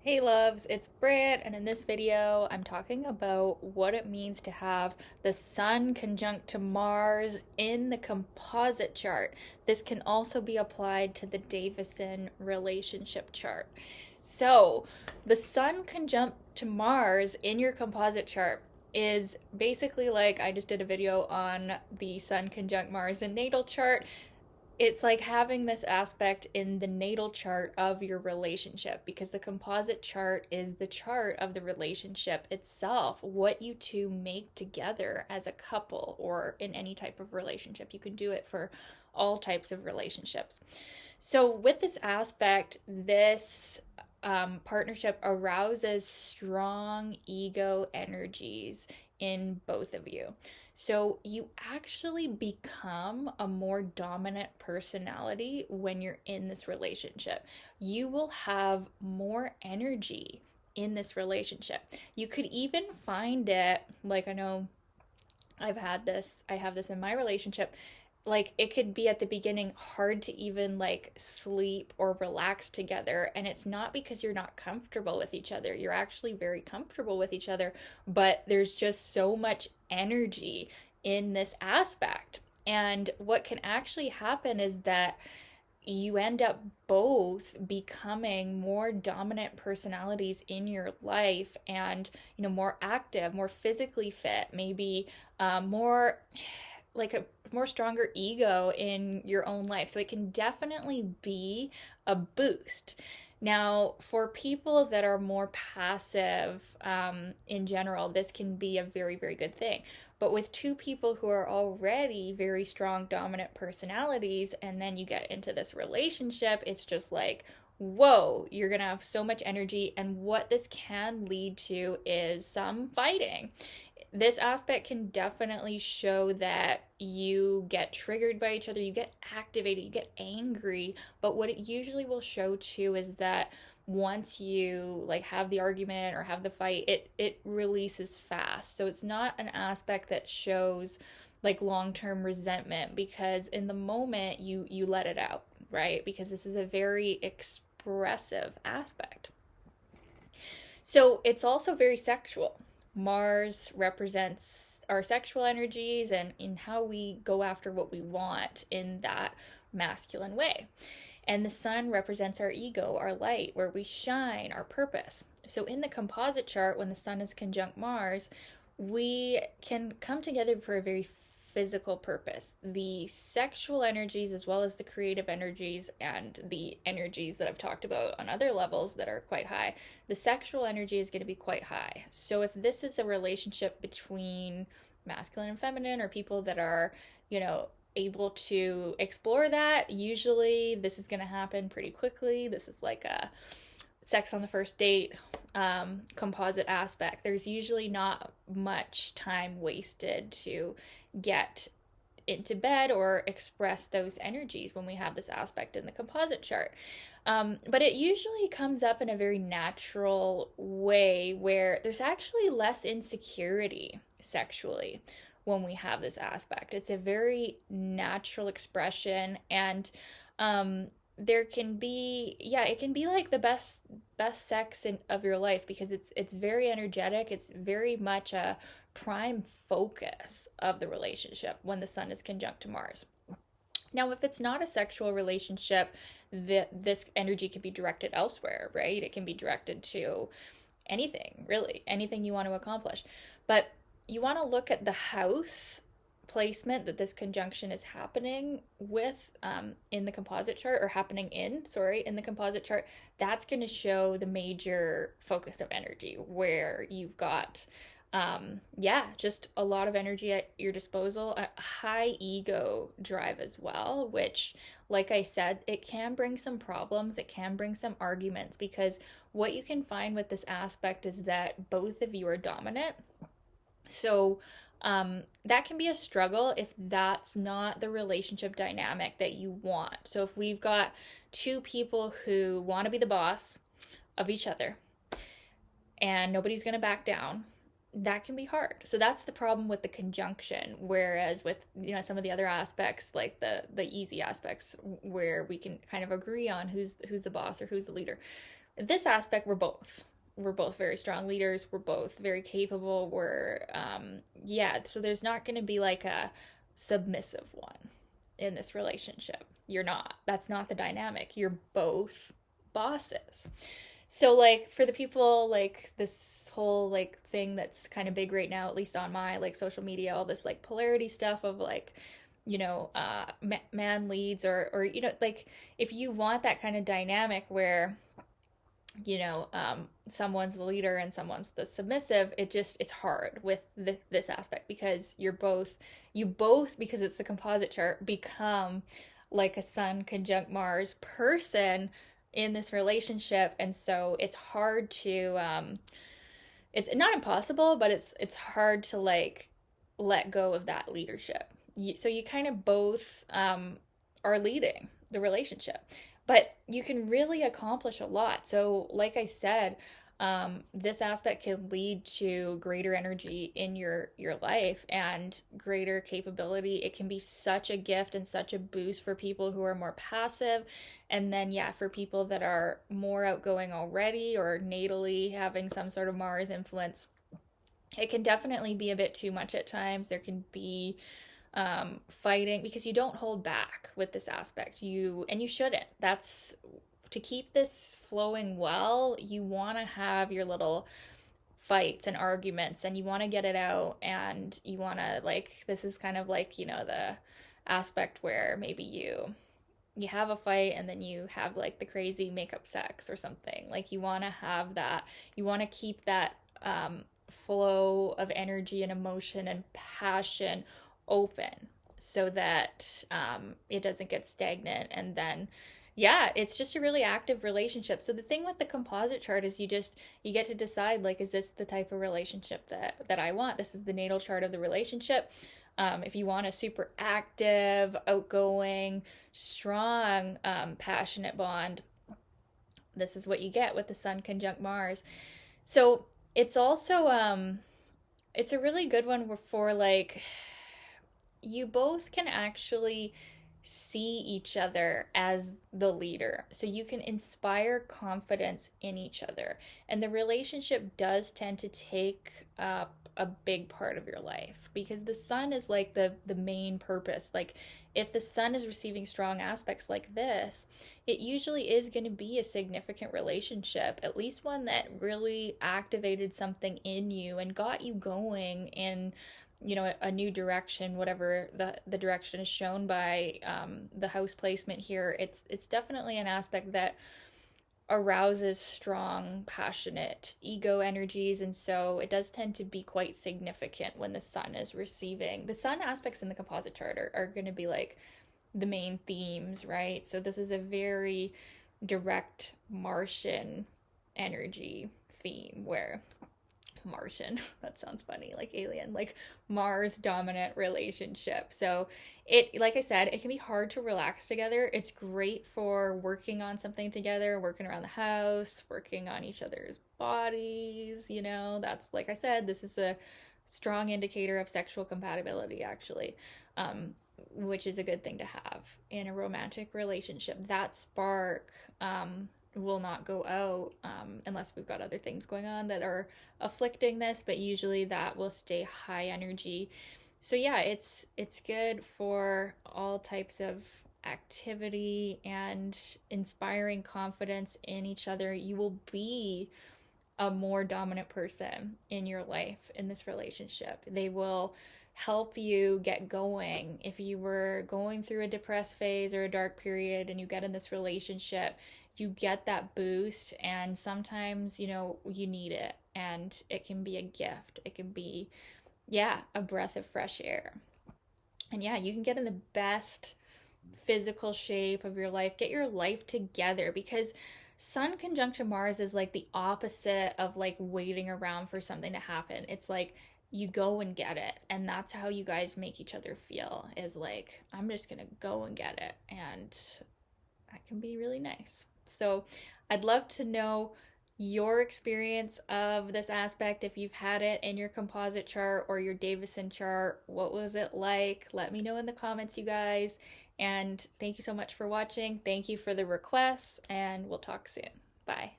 Hey loves, it's Britt, and in this video, I'm talking about what it means to have the Sun conjunct to Mars in the composite chart. This can also be applied to the Davison relationship chart. So, the Sun conjunct to Mars in your composite chart is basically like I just did a video on the Sun conjunct Mars in natal chart. It's like having this aspect in the natal chart of your relationship, because the composite chart is the chart of the relationship itself, what you two make together as a couple or in any type of relationship. You can do it for all types of relationships. So, with this aspect, this partnership arouses strong ego energies in both of you. So you actually become a more dominant personality when you're in this relationship. You will have more energy in this relationship. You could even find it, like I know I have this in my relationship. Like it could be at the beginning hard to even like sleep or relax together, and it's not because you're not comfortable with each other. You're actually very comfortable with each other, but there's just so much energy in this aspect. And what can actually happen is that you end up both becoming more dominant personalities in your life, and more active, more physically fit, maybe more like a more stronger ego in your own life. So it can definitely be a boost. Now, for people that are more passive in general, this can be a very, very good thing. But with two people who are already very strong, dominant personalities, and then you get into this relationship, it's just like, whoa, you're going to have so much energy. And what this can lead to is some fighting. This aspect can definitely show that you get triggered by each other, you get activated, you get angry. But what it usually will show too is that once you like have the argument or have the fight, it releases fast. So it's not an aspect that shows like long-term resentment, because in the moment you let it out, right? Because this is a very expressive aspect. So it's also very sexual. Mars represents our sexual energies and in how we go after what we want in that masculine way. And the sun represents our ego, our light, where we shine, our purpose. So in the composite chart, when the sun is conjunct Mars, we can come together for a very physical purpose. The sexual energies, as well as the creative energies and the energies that I've talked about on other levels that are quite high, the sexual energy is going to be quite high. So if this is a relationship between masculine and feminine, or people that are, able to explore that, usually this is going to happen pretty quickly. This is like a sex on the first date composite aspect. There's usually not much time wasted to get into bed or express those energies when we have this aspect in the composite chart. But it usually comes up in a very natural way where there's actually less insecurity sexually when we have this aspect. It's a very natural expression, and there can be, it can be like the best sex of your life, because it's very energetic. It's very much a prime focus of the relationship when the sun is conjunct to Mars. Now, if it's not a sexual relationship, this energy can be directed elsewhere, right? It can be directed to anything, really, anything you want to accomplish. But you want to look at the house placement that this conjunction is happening with in the composite chart, or happening in the composite chart. That's going to show the major focus of energy, where you've got just a lot of energy at your disposal, a high ego drive as well, which, like I said, it can bring some problems, it can bring some arguments, because what you can find with this aspect is that both of you are dominant. So that can be a struggle if that's not the relationship dynamic that you want. So if we've got two people who want to be the boss of each other and nobody's going to back down, that can be hard. So that's the problem with the conjunction. Whereas with, some of the other aspects, like the easy aspects, where we can kind of agree on who's the boss or who's the leader. this aspect, we're both very strong leaders. We're both very capable. Yeah, so there's not going to be like a submissive one in this relationship. You're not. That's not the dynamic. You're both bosses. So like for the people, like this whole like thing that's kind of big right now, at least on my like social media, all this like polarity stuff of like, man leads, or like if you want that kind of dynamic where someone's the leader and someone's the submissive, it's hard with this aspect, because you both, because it's the composite chart, become like a sun conjunct Mars person in this relationship. And so it's hard to it's not impossible, but it's hard to like let go of that leadership. So you kind of both are leading the relationship, but you can really accomplish a lot. So, like I said, this aspect can lead to greater energy in your life and greater capability. It can be such a gift and such a boost for people who are more passive, and then yeah, for people that are more outgoing already or natally having some sort of Mars influence. It can definitely be a bit too much at times. There can be fighting, because you don't hold back with this aspect. You shouldn't. That's to keep this flowing well. You want to have your little fights and arguments, and you want to get it out, and you want to, like, this is kind of like, the aspect where maybe you have a fight and then you have like the crazy makeup sex or something. Like you want to have that. You want to keep that flow of energy and emotion and passion open, so that it doesn't get stagnant. And then yeah, it's just a really active relationship. So the thing with the composite chart is you get to decide, like, is this the type of relationship that I want? This is the natal chart of the relationship. If you want a super active, outgoing, strong, passionate bond, this is what you get with the sun conjunct Mars. So it's also it's a really good one for like, you both can actually see each other as the leader. So you can inspire confidence in each other. And the relationship does tend to take up a big part of your life, because the sun is like the main purpose. Like if the sun is receiving strong aspects like this, it usually is going to be a significant relationship, at least one that really activated something in you and got you going in a new direction, whatever the direction is shown by the house placement here. It's definitely an aspect that arouses strong, passionate ego energies, and so it does tend to be quite significant when the sun is receiving. The sun aspects in the composite chart are going to be like the main themes, right? So this is a very direct Martian energy theme, where Martian, that sounds funny, like alien, like Mars dominant relationship. So it, like I said, it can be hard to relax together. It's great for working on something together, working around the house, working on each other's bodies. That's, like I said, this is a strong indicator of sexual compatibility, actually, which is a good thing to have in a romantic relationship. That spark will not go out unless we've got other things going on that are afflicting this, but usually that will stay high energy. So yeah, it's good for all types of activity and inspiring confidence in each other. You will be a more dominant person in your life in this relationship. They will help you get going. If you were going through a depressed phase or a dark period and you get in this relationship, you get that boost, and sometimes you need it, and it can be a gift. It can be, yeah, a breath of fresh air. And yeah, you can get in the best physical shape of your life. Get your life together, because sun conjunction Mars is like the opposite of like waiting around for something to happen. It's like you go and get it, and that's how you guys make each other feel, is like, I'm just gonna go and get it. And that can be really nice. So I'd love to know your experience of this aspect. If you've had it in your composite chart or your Davison chart, what was it like? Let me know in the comments, you guys. And thank you so much for watching. Thank you for the requests, and we'll talk soon. Bye.